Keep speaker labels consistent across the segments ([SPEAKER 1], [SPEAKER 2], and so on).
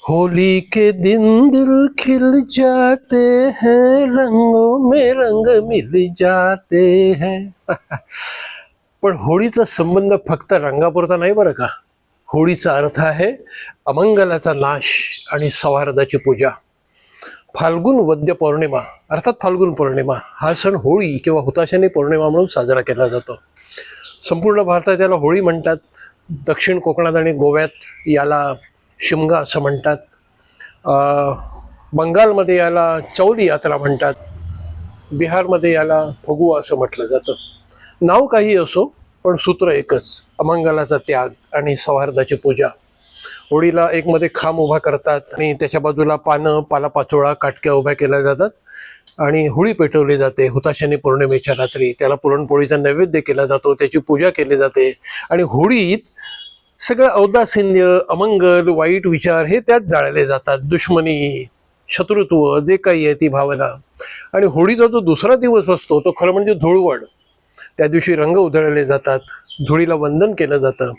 [SPEAKER 1] Holy के दिन दिल खिल जाते हैं, रंगों में रंग मिल जाते हैं. पण होळीचा संबंध फक्त रंगापुरता नाही बरं का. होळीचा अर्थ आहे अमंगलाचा नाश आणि सौहार्दाची पूजा. फाल्गुन वद्य पौर्णिमा अर्थात फाल्गुन पौर्णिमा हा सण होळी किंवा हुताशनी पौर्णिमा म्हणून साजरा केला जातो. संपूर्ण भारतात याला होळी म्हणतात. दक्षिण कोकणात आणि गोव्यात याला शिमगा असं म्हणतात. बंगालमध्ये याला चौली यात्रा म्हणतात. बिहारमध्ये याला फगुआ असं म्हटलं जातं. नाव काही असो पण सूत्र एकच, अमंगलाचा त्याग आणि सौहार्दाची पूजा. होळीला एक मध्ये खांब उभा करतात आणि त्याच्या बाजूला पानं, पालापाचोळा, काटक्या उभ्या केल्या जातात आणि होळी पेटवली जाते. हुताशनी पौर्णिमेच्या रात्री त्याला पुरणपोळीचा नैवेद्य केला जातो, त्याची पूजा केली जाते. आणि होळीत सगळं औदासिन्य, अमंगल, वाईट विचार हे त्यात जाळले जातात. दुश्मनी, शत्रुत्व जे काही आहे ती भावना. आणि होळीचा जो दुसरा दिवस असतो तो खरं म्हणजे धुळवड. त्या दिवशी रंग उधळले जातात, धुळीला वंदन केलं जातं.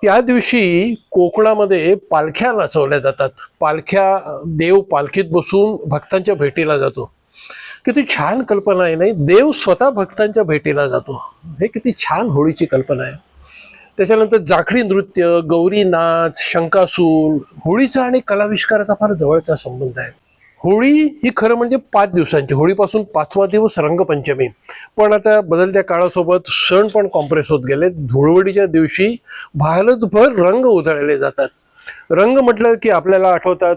[SPEAKER 1] त्या दिवशी कोकणामध्ये पालख्या नाचवल्या जातात. देव पालखीत बसून भक्तांच्या भेटीला जातो. किती छान कल्पना आहे नाही. देव स्वतः भक्तांच्या भेटीला जातो. हे किती छान होळीची कल्पना आहे. त्याच्यानंतर जाखडी नृत्य, गौरी नाच, शंकासूर. होळीचा आणि कलाविष्काराचा फार जवळचा संबंध आहे. होळी ही खरं म्हणजे 5 दिवसांची. होळीपासून 5वा दिवस रंगपंचमी. पण आता बदलत्या काळासोबत सण पण कॉम्प्रेस होत गेले. धुळवडीच्या दिवशी भारतभर रंग उधळले जातात. रंग म्हटलं की आपल्याला आठवतात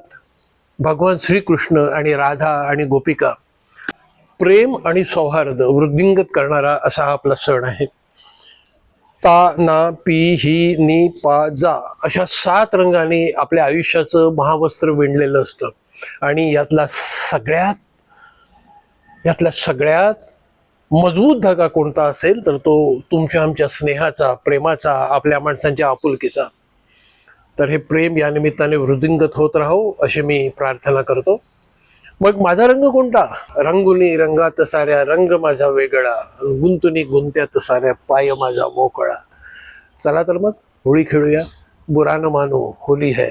[SPEAKER 1] भगवान श्रीकृष्ण आणि राधा आणि गोपिका. प्रेम आणि सौहार्द वृद्धिंगत करणारा असा हा आपला सण आहे. ता, ना, पी, ही, नी, पा, जा अशा 7 रंगांनी आपल्या आयुष्याचं महावस्त्र विणलेलं असतं. आणि यातला सगळ्यात मजबूत धागा कोणता असेल तर तो तुमच्या आमच्या स्नेहाचा, प्रेमाचा, आपल्या माणसांच्या आपुलकीचा. तर हे प्रेम या निमित्ताने वृद्धिंगत होत राहो अशी मी प्रार्थना करतो. मग माझा रंग कोणता? रंगुनी रंगात साऱ्या रंग माझा वेगळा, गुंतुनी गुंत्यात साऱ्या पाय माझा मोकळा. चला तर मग होळी खेळूया. बुरा न मानो, होली है.